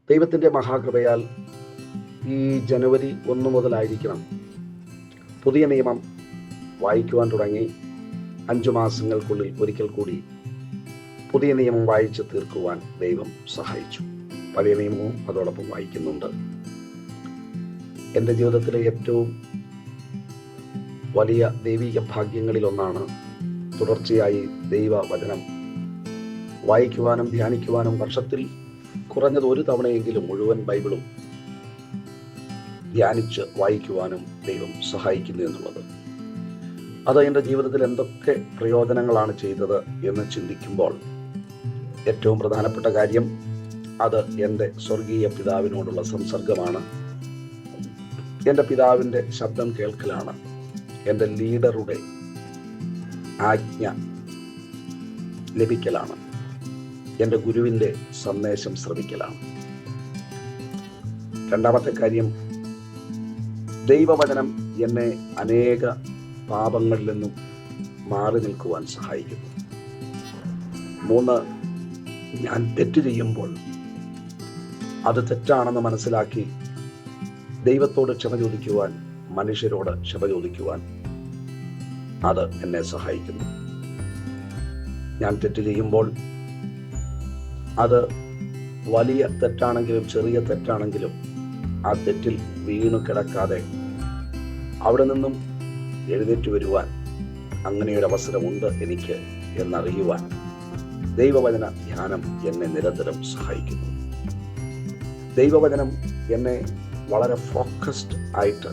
ദൈവത്തിൻ്റെ മഹാകൃപയാൽ ഈ ജനുവരി 1 മുതലായിരിക്കണം പുതിയ നിയമം വായിക്കുവാൻ തുടങ്ങി. 5 മാസങ്ങൾക്കുള്ളിൽ ഒരിക്കൽ കൂടി പുതിയ നിയമം വായിച്ച് തീർക്കുവാൻ ദൈവം സഹായിച്ചു. പഴയ നിയമവും അതോടൊപ്പം വായിക്കുന്നുണ്ട്. എൻ്റെ ജീവിതത്തിലെ ഏറ്റവും വലിയ ദൈവിക ഭാഗ്യങ്ങളിലൊന്നാണ് തുടർച്ചയായി ദൈവവചനം വായിക്കുവാനും ധ്യാനിക്കുവാനും വർഷത്തിൽ കുറഞ്ഞത് ഒരു തവണയെങ്കിലും മുഴുവൻ ബൈബിളും ധ്യാനിച്ച് വായിക്കുവാനും ദൈവം സഹായിക്കുന്നു എന്നുള്ളത്. അത് എൻ്റെ ജീവിതത്തിൽ എന്തൊക്കെ പ്രയോജനങ്ങളാണ് ചെയ്തത് എന്ന് ചിന്തിക്കുമ്പോൾ ഏറ്റവും പ്രധാനപ്പെട്ട കാര്യം അത് എൻ്റെ സ്വർഗീയ പിതാവിനോടുള്ള സംസർഗമാണ്. എൻ്റെ പിതാവിൻ്റെ ശബ്ദം കേൾക്കലാണ്. എൻ്റെ ലീഡറുടെ ആജ്ഞ ലഭിക്കലാണ്. എൻ്റെ ഗുരുവിൻ്റെ സന്ദേശം ശ്രവിക്കലാണ്. രണ്ടാമത്തെ കാര്യം, ദൈവവചനം എന്നെ അനേക പാപങ്ങളിൽ നിന്നും മാറി നിൽക്കുവാൻ സഹായിക്കുന്നു. 3, ഞാൻ തെറ്റ് ചെയ്യുമ്പോൾ അത് തെറ്റാണെന്ന് മനസ്സിലാക്കി ദൈവത്തോട് ക്ഷമ ചോദിക്കുവാൻ, മനുഷ്യരോട് ക്ഷമ ചോദിക്കുവാൻ അത് എന്നെ സഹായിക്കുന്നു. ഞാൻ തെറ്റ് ചെയ്യുമ്പോൾ അത് വലിയ തെറ്റാണെങ്കിലും ചെറിയ തെറ്റാണെങ്കിലും ആ തെറ്റിൽ വീണു കിടക്കാതെ അവിടെ നിന്നും എഴുന്നേറ്റ് വരുവാൻ അങ്ങനെയൊരവസരമുണ്ട് എനിക്ക് എന്നറിയുവാൻ ദൈവവചന ധ്യാനം എന്നെ നിരന്തരം സഹായിക്കുന്നു. ദൈവവചനം എന്നെ വളരെ ഫോക്കസ്ഡ് ആയിട്ട്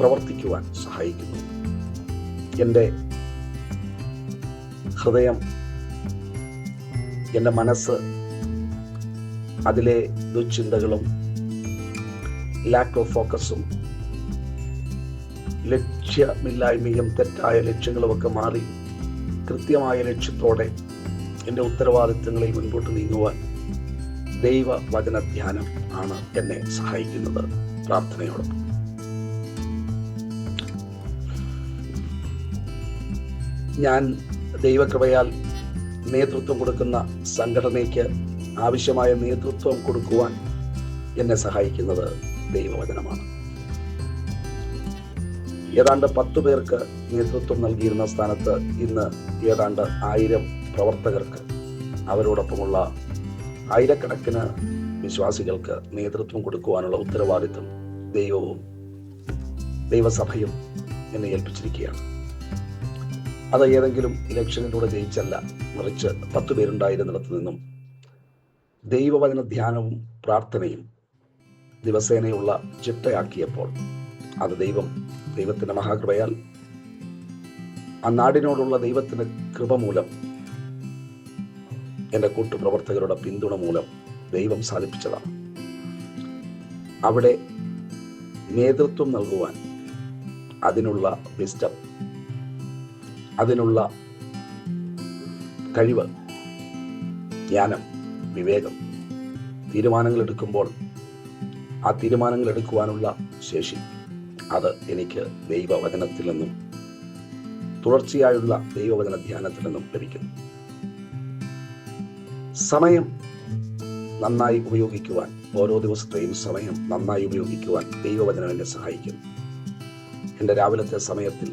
പ്രവർത്തിക്കുവാൻ സഹായിക്കുന്നു. എൻ്റെ ഹൃദയം, എൻ്റെ മനസ്സ്, അതിലെ ദുശ്ചിന്തകളും ലാക്ക് ഓഫ് ഫോക്കസും ലക്ഷ്യമില്ലായ്മയും തെറ്റായ ലക്ഷ്യങ്ങളുമൊക്കെ മാറി കൃത്യമായ ലക്ഷ്യത്തോടെ എൻ്റെ ഉത്തരവാദിത്തങ്ങളിൽ മുൻപോട്ട് നീങ്ങുവാൻ ദൈവവചന ധ്യാനം ആണ് എന്നെ സഹായിക്കുന്നത്. പ്രാർത്ഥനയോടൊപ്പം ഞാൻ ദൈവകൃപയാൽ നേതൃത്വം കൊടുക്കുന്ന സംഘടനയ്ക്ക് ആവശ്യമായ നേതൃത്വം കൊടുക്കുവാൻ എന്നെ സഹായിക്കുന്നത് ദൈവവചനമാണ്. ഏതാണ്ട് 10 പേർക്ക് നേതൃത്വം നൽകിയിരുന്ന സ്ഥാനത്ത് ഇന്ന് ഏതാണ്ട് 1000 പ്രവർത്തകർക്ക്, അവരോടൊപ്പമുള്ള ആയിരക്കണക്കിന് വിശ്വാസികൾക്ക് നേതൃത്വം കൊടുക്കുവാനുള്ള ഉത്തരവാദിത്വം ദൈവവും ദൈവസഭയും എന്നെ ഏൽപ്പിച്ചിരിക്കുകയാണ്. അത് ഏതെങ്കിലും ഇലക്ഷനിലൂടെ ജയിച്ചല്ല, മറിച്ച് 10 പേരുണ്ടായിരുന്നിടത്ത് നിന്നും ദൈവവചന ധ്യാനവും പ്രാർത്ഥനയും ദിവസേനയുള്ള ചിട്ടയാക്കിയപ്പോൾ അത് ദൈവത്തിൻ്റെ മഹാകൃപയാൽ, ആ നാടിനോടുള്ള ദൈവത്തിൻ്റെ കൃപ മൂലം, എൻ്റെ കൂട്ടുപ്രവർത്തകരുടെ പിന്തുണ മൂലം ദൈവം സാധിപ്പിച്ചതാണ്. അവിടെ നേതൃത്വം നൽകുവാൻ അതിനുള്ള വിസ്ഡം, അതിനുള്ള കഴിവ്, ജ്ഞാനം, വിവേകം, തീരുമാനങ്ങൾ എടുക്കുമ്പോൾ ആ തീരുമാനങ്ങൾ എടുക്കുവാനുള്ള ശേഷി, അത് എനിക്ക് ദൈവവചനത്തിൽ നിന്നും തുടർച്ചയായുള്ള ദൈവവചന ധ്യാനത്തിൽ നിന്നും ലഭിക്കുന്നു. സമയം നന്നായി ഉപയോഗിക്കുവാൻ, ഓരോ ദിവസത്തെയും സമയം നന്നായി ഉപയോഗിക്കുവാൻ ദൈവവചനം എന്നെ സഹായിക്കുന്നു. എൻ്റെ രാവിലത്തെ സമയത്തിൽ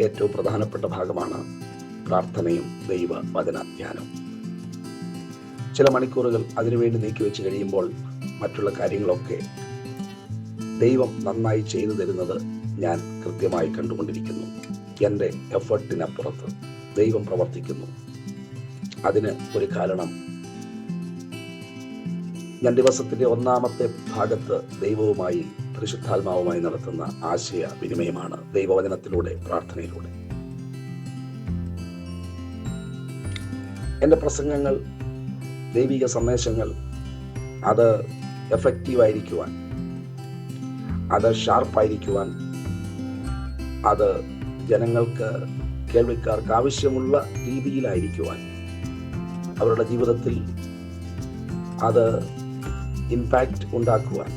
ഏറ്റവും പ്രധാനപ്പെട്ട ഭാഗമാണ് പ്രാർത്ഥനയും ദൈവവചന ധ്യാനവും. ചില മണിക്കൂറുകൾ അതിനുവേണ്ടി നീക്കിവെച്ച് കഴിയുമ്പോൾ മറ്റുള്ള കാര്യങ്ങളൊക്കെ ദൈവം നന്നായി ചെയ്തു തരുന്നത് ഞാൻ കൃത്യമായി കണ്ടുകൊണ്ടിരിക്കുന്നു. എൻ്റെ എഫർട്ടിനപ്പുറത്ത് ദൈവം പ്രവർത്തിക്കുന്നു. അതിന് ഒരു കാരണം, ഞാൻ ദിവസത്തിൻ്റെ 1-ാമത്തെ ഭാഗത്ത് ദൈവവുമായി, പരിശുദ്ധാത്മാവുമായി നടത്തുന്ന ആശയ വിനിമയമാണ് ദൈവവചനത്തിലൂടെ, പ്രാർത്ഥനയിലൂടെ. എൻ്റെ പ്രസംഗങ്ങൾ, ദൈവിക സന്ദേശങ്ങൾ അത് എഫക്റ്റീവായിരിക്കുവാൻ, അത് ഷാർപ്പായിരിക്കുവാൻ, അത് ജനങ്ങൾക്ക്, കേൾവിക്കാർക്ക് ആവശ്യമുള്ള രീതിയിലായിരിക്കുവാൻ, അവരുടെ ജീവിതത്തിൽ അത് ഇമ്പാക്റ്റ് ഉണ്ടാക്കുവാൻ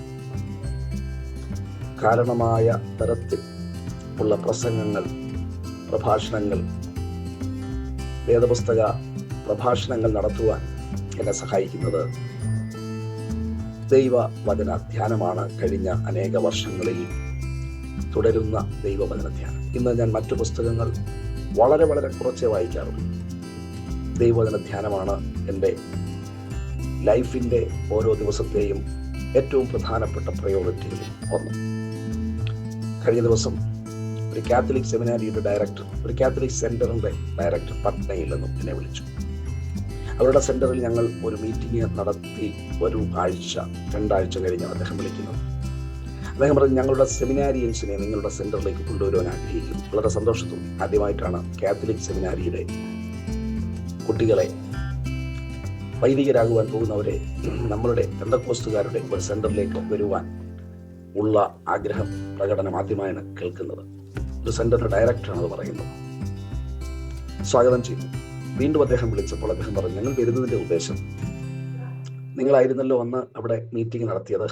കാരണമായ തരത്തിൽ ഉള്ള പ്രസംഗങ്ങൾ, പ്രഭാഷണങ്ങൾ, വേദപുസ്തക പ്രഭാഷണങ്ങൾ നടത്തുവാൻ എന്നെ സഹായിക്കുന്നത് ദൈവവചന ധ്യാനമാണ് കഴിഞ്ഞ അനേക വർഷങ്ങളിൽ തുടരുന്ന ദൈവവചന ധ്യാനം. ഇന്ന് ഞാൻ മറ്റു പുസ്തകങ്ങൾ വളരെ വളരെ കുറച്ചേ വായിക്കാറുള്ളൂ. ദൈവവചന ധ്യാനമാണ് എൻ്റെ ലൈഫിൻ്റെ ഓരോ ദിവസത്തെയും ഏറ്റവും പ്രധാനപ്പെട്ട പ്രയോറിറ്റികളിൽ ഒന്ന്. കഴിഞ്ഞ ദിവസം ഒരു കാത്തലിക് സെമിനാരിയുടെ ഡയറക്ടർ, ഒരു കാത്തലിക് സെന്ററിൻ്റെ ഡയറക്ടർ പട്നയിൽ നിന്നും എന്നെ വിളിച്ചു. അവരുടെ സെന്ററിൽ ഞങ്ങൾ ഒരു മീറ്റിംഗ് നടത്തി. ഒരു ആഴ്ച 2 ആഴ്ച കഴിഞ്ഞാണ് അദ്ദേഹം വിളിക്കുന്നത്. അദ്ദേഹം പറഞ്ഞു, ഞങ്ങളുടെ സെമിനാരിയൻസിനെ നിങ്ങളുടെ സെന്ററിലേക്ക് കൊണ്ടുവരുവാൻ ആഗ്രഹിക്കുന്നു. വളരെ സന്തോഷത്തോടെ ആദ്യമായിട്ടാണ് കാത്തലിക് സെമിനാരിയുടെ കുട്ടികളെ, വൈദികരാകുവാൻ പോകുന്നവരെ നമ്മളുടെ പെന്തക്കോസ്തുകാരുടെ ഒരു സെന്ററിലേക്ക് വരുവാൻ ഉള്ള ആഗ്രഹം പ്രകടനം ആദ്യമായാണ് കേൾക്കുന്നത്. ഒരു സെന്ററിന്റെ ഡയറക്ടറാണ് അത് പറയുന്നത്. സ്വാഗതം ചെയ്തു. വീണ്ടും അദ്ദേഹം വിളിച്ചപ്പോൾ അദ്ദേഹം പറഞ്ഞു, ഞങ്ങൾ വരുന്നതിന്റെ ഉദ്ദേശം, നിങ്ങളായിരുന്നല്ലോ അന്ന് അവിടെ മീറ്റിംഗ് നടത്തിയത്,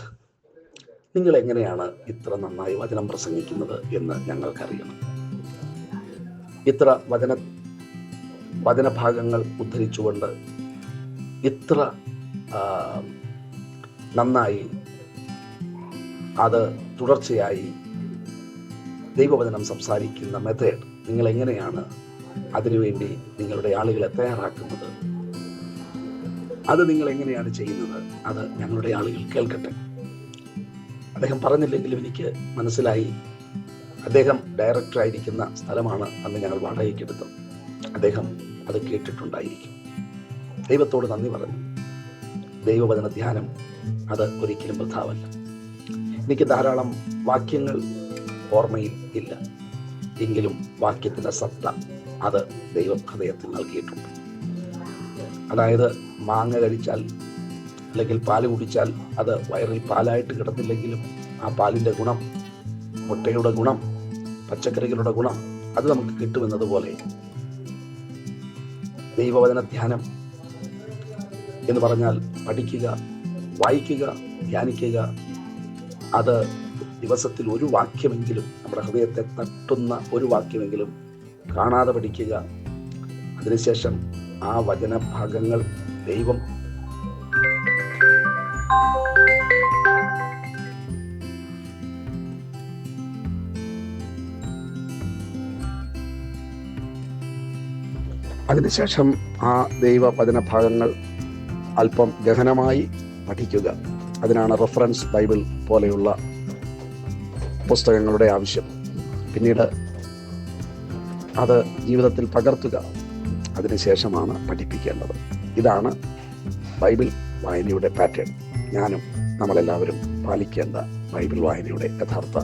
നിങ്ങൾ എങ്ങനെയാണ് ഇത്ര നന്നായി വചനം പ്രസംഗിക്കുന്നത് എന്ന് ഞങ്ങൾക്കറിയണം. ഇത്ര വചനഭാഗങ്ങൾ ഉദ്ധരിച്ചുകൊണ്ട് ഇത്ര നന്നായി അത് തുടർച്ചയായി ദൈവവചനം സംസാരിക്കുന്ന മെത്തേഡ് നിങ്ങൾ എങ്ങനെയാണ് അതിനുവേണ്ടി നിങ്ങളുടെ ആളുകളെ തയ്യാറാക്കുന്നത്, അത് നിങ്ങൾ എങ്ങനെയാണ് ചെയ്യുന്നത്, അത് ഞങ്ങളുടെ ആളുകൾ കേൾക്കട്ടെ. അദ്ദേഹം പറഞ്ഞില്ലെങ്കിലും എനിക്ക് മനസ്സിലായി, അദ്ദേഹം ഡയറക്ടറായിരിക്കുന്ന സ്ഥലമാണ് അന്ന് ഞങ്ങൾ വാടകയ്ക്കെടുത്തത്. അദ്ദേഹം അത് കേട്ടിട്ടുണ്ടായിരിക്കും. ദൈവത്തോട് നന്ദി പറഞ്ഞു. ദൈവവചന ധ്യാനം അത് ഒരിക്കലും വൃഥാവല്ല. എനിക്ക് ധാരാളം വാക്യങ്ങൾ ഓർമ്മയിൽ ഇല്ല, എങ്കിലും വാക്യത്തിൻ്റെ സത്ത അത് ദൈവം ഹൃദയത്തിൽ നൽകിയിട്ടുണ്ട്. അതായത് മാങ്ങ കഴിച്ചാൽ അല്ലെങ്കിൽ പാല് കുടിച്ചാൽ അത് വയറിൽ പാലായിട്ട് കിടന്നില്ലെങ്കിലും ആ പാലിൻ്റെ ഗുണം, മുട്ടയുടെ ഗുണം, പച്ചക്കറികളുടെ ഗുണം അത് നമുക്ക് കിട്ടുമെന്നതുപോലെ ദൈവവചന ധ്യാനം എന്ന് പറഞ്ഞാൽ പഠിക്കുക, വായിക്കുക, ധ്യാനിക്കുക. അത് ദിവസത്തിൽ ഒരു വാക്യമെങ്കിലും, നമ്മുടെ ഹൃദയത്തെ തട്ടുന്ന ഒരു വാക്യമെങ്കിലും കാണാതെ പഠിക്കുക. അതിനുശേഷം ആ വചനഭാഗങ്ങൾ ദൈവം അതിനുശേഷം ആ ദൈവവചനഭാഗങ്ങൾ അല്പം ഗഹനമായി പഠിക്കുക. അതിനാണ് റെഫറൻസ് ബൈബിൾ പോലെയുള്ള പുസ്തകങ്ങളുടെ ആവശ്യം. പിന്നീട് അത് ജീവിതത്തിൽ പകർത്തുക. അതിനുശേഷമാണ് പഠിപ്പിക്കേണ്ടത്. ഇതാണ് ബൈബിൾ വായനയുടെ പാറ്റേൺ. ഞാനും നമ്മളെല്ലാവരും പാലിക്കേണ്ട ബൈബിൾ വായനയുടെ യഥാർത്ഥ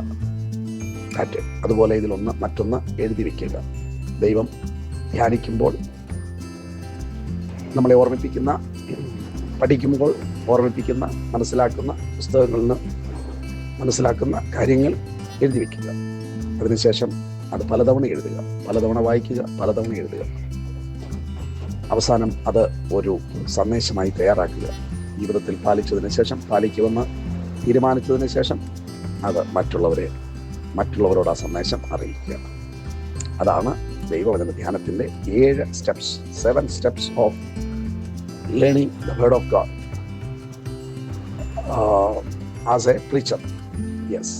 പാറ്റേൺ. അതുപോലെ ഇതിലൊന്ന് മറ്റൊന്ന് എഴുതി വയ്ക്കുക. ദൈവം ധ്യാനിക്കുമ്പോൾ നമ്മളെ ഓർമ്മിപ്പിക്കുന്ന, പഠിക്കുമ്പോൾ ഓർമ്മിപ്പിക്കുന്ന, മനസ്സിലാക്കുന്ന, പുസ്തകങ്ങളിൽ നിന്ന് മനസ്സിലാക്കുന്ന കാര്യങ്ങൾ എഴുതി വയ്ക്കുക. അതിനുശേഷം അത് പലതവണ എഴുതുക, പലതവണ വായിക്കുക, പലതവണ എഴുതുക. അവസാനം അത് ഒരു സന്ദേശമായി തയ്യാറാക്കുക. ജീവിതത്തിൽ പാലിച്ചതിന് ശേഷം, പാലിക്കുമെന്ന് തീരുമാനിച്ചതിന് ശേഷം അത് മറ്റുള്ളവരോട് ആ സന്ദേശം അറിയിക്കുക. അതാണ് ദൈവവചന ധ്യാനത്തിൻ്റെ 7 steps of learning the word of God as A preacher. Yes.